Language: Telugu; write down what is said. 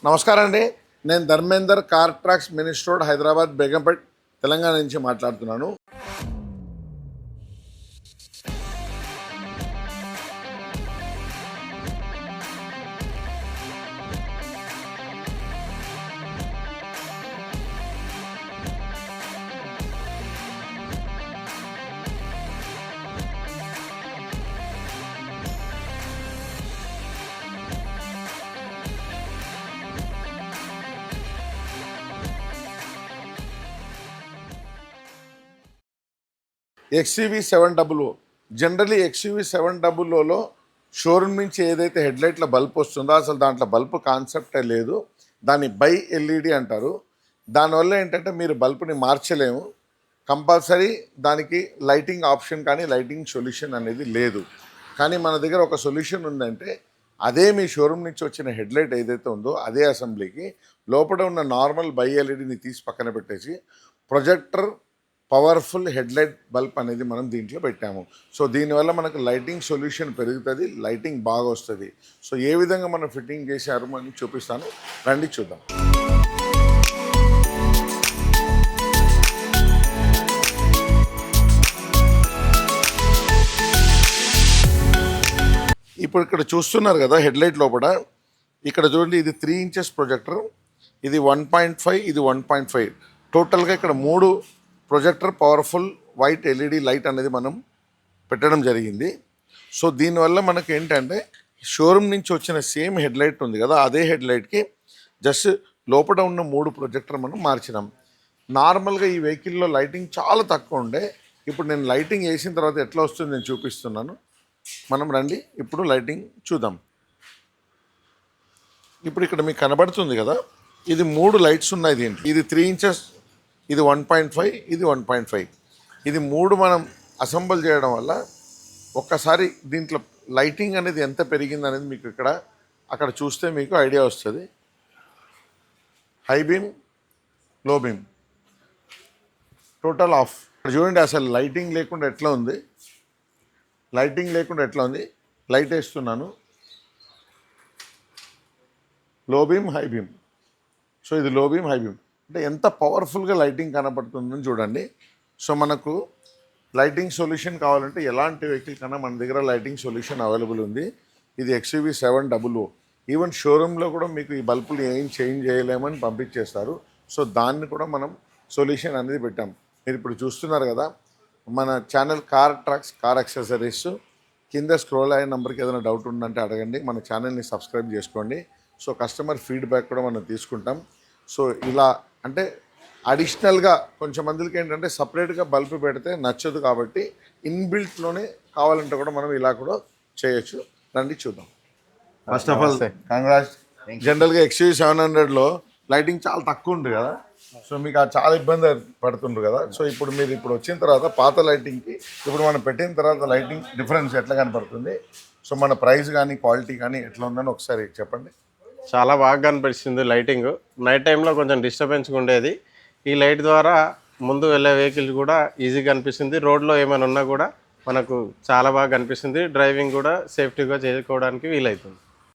నమస్కారం అండి. నేను Dharmender, car tracks, minister road, Hyderabad, Begumpet, Telangana నుంచి మాట్లాడుతున్నాను. XUV 700 జనరలీ XUV 700లో షోరూమ్ నుంచి ఏదైతే హెడ్లైట్ల బల్బ్ వస్తుందో అసలు దాంట్లో బల్బ్ కాన్సెప్టే లేదు. దాన్ని బై ఎల్ఈడి అంటారు. దానివల్ల ఏంటంటే మీరు బల్బ్ని మార్చలేము. కంపల్సరీ దానికి లైటింగ్ ఆప్షన్ కానీ లైటింగ్ సొల్యూషన్ అనేది లేదు. కానీ మన దగ్గర ఒక సొల్యూషన్ ఉందంటే అదే మీ షోరూమ్ నుంచి వచ్చిన హెడ్లైట్ ఏదైతే ఉందో అదే అసెంబ్లీకి లోపల ఉన్న నార్మల్ బై ఎల్ఈడిని తీసి పక్కన పెట్టేసి ప్రొజెక్టర్ పవర్ఫుల్ హెడ్లైట్ బల్బ్ అనేది మనం దీంట్లో పెట్టాము. సో దీనివల్ల మనకు లైటింగ్ సొల్యూషన్ పెరుగుతుంది, లైటింగ్ బాగా వస్తుంది. సో ఏ విధంగా మనం ఫిట్టింగ్ చేశారు అని చూపిస్తాను, రండి చూద్దాం. ఇప్పుడు ఇక్కడ చూస్తున్నారు కదా హెడ్లైట్ లోపల, ఇక్కడ చూడండి, ఇది 3 ఇంచెస్ ప్రొజెక్టర్, ఇది 1.5, ఇది 1.5. టోటల్గా ఇక్కడ 3 projector powerful white LED light అనేది మనం పెట్టడం జరిగింది. సో దీనివల్ల మనకు ఏంటంటే షోరూమ్ నుంచి వచ్చిన సేమ్ హెడ్లైట్ ఉంది కదా, అదే హెడ్లైట్కి జస్ట్ లోపల ఉన్న 3 ప్రొజెక్టర్ మనం మార్చినాం. నార్మల్గా ఈ వెహికల్లో లైటింగ్ చాలా తక్కువ ఉండే. ఇప్పుడు నేను లైటింగ్ వేసిన తర్వాత ఎట్లా వస్తుంది నేను చూపిస్తున్నాను. మనం రండి ఇప్పుడు లైటింగ్ చూద్దాం. ఇప్పుడు ఇక్కడ మీకు కనబడుతుంది కదా, ఇది 3 లైట్స్ ఉన్నాయి దీంట్లో. ఇది 3 ఇంచెస్, ఇది 1.5, ఇది 1.5. ఇది 3 మనం అసెంబుల్ చేయడం వల్ల ఒక్కసారి దీంట్లో లైటింగ్ అనేది ఎంత పెరిగింది అనేది మీకు ఇక్కడ అక్కడ చూస్తే మీకు ఐడియా వస్తుంది. హై బీమ్, లో బీమ్, టోటల్ ఆఫ్. ఇక్కడ చూడండి అసలు లైటింగ్ లేకుండా ఎట్లా ఉంది, లైటింగ్ లేకుండా ఎట్లా ఉంది. లైట్ వేస్తున్నాను, లో బీమ్, హై బీమ్. సో ఇది లో బీమ్, హై బీమ్ అంటే ఎంత పవర్ఫుల్గా లైటింగ్ కనబడుతుందని చూడండి. సో మనకు లైటింగ్ సొల్యూషన్ కావాలంటే ఎలాంటి వెహికల్ కన్నా మన దగ్గర లైటింగ్ సొల్యూషన్ అవైలబుల్ ఉంది. ఇది XUV 700. ఈవెన్ షోరూంలో కూడా మీకు ఈ బల్బులు ఏం చేంజ్ చేయలేమని పంపించేస్తారు. సో దాన్ని కూడా మనం సొల్యూషన్ అనేది పెట్టాం. మీరు ఇప్పుడు చూస్తున్నారు కదా, మన channel car tracks, car accessories. కింద స్క్రోల్ అయిన నెంబర్కి ఏదైనా డౌట్ ఉందంటే అడగండి. మన ఛానల్ని సబ్స్క్రైబ్ చేసుకోండి. సో కస్టమర్ ఫీడ్బ్యాక్ కూడా మనం తీసుకుంటాం. సో ఇలా అంటే అడిషనల్గా కొంచెం మందికి ఏంటంటే సపరేట్గా బల్బ్ పెడితే నచ్చదు, కాబట్టి ఇన్బిల్ట్లోనే కావాలంటే కూడా మనం ఇలా కూడా చేయొచ్చు. రండి చూద్దాం. First of all congrats. జనరల్గా XUV 700లో లైటింగ్ చాలా తక్కువ ఉంది కదా, సో మీకు చాలా ఇబ్బంది పడుతుండ్రు కదా. సో ఇప్పుడు మీరు ఇప్పుడు వచ్చిన తర్వాత పాత లైటింగ్కి ఇప్పుడు మనం పెట్టిన తర్వాత లైటింగ్ డిఫరెన్స్ ఎట్లా కనపడుతుంది, సో మన ప్రైస్ కానీ క్వాలిటీ కానీ ఎట్లా ఉందని ఒకసారి చెప్పండి. చాలా బాగా కనిపిస్తుంది లైటింగ్. నైట్ టైంలో కొంచెం డిస్టర్బెన్స్గా ఉండేది. ఈ లైట్ ద్వారా ముందు వెళ్ళే వెహికల్స్ కూడా ఈజీగా కనిపిస్తుంది. రోడ్లో ఏమైనా ఉన్నా కూడా మనకు చాలా బాగా కనిపిస్తుంది. డ్రైవింగ్ కూడా సేఫ్టీగా చేసుకోవడానికి వీలవుతుంది.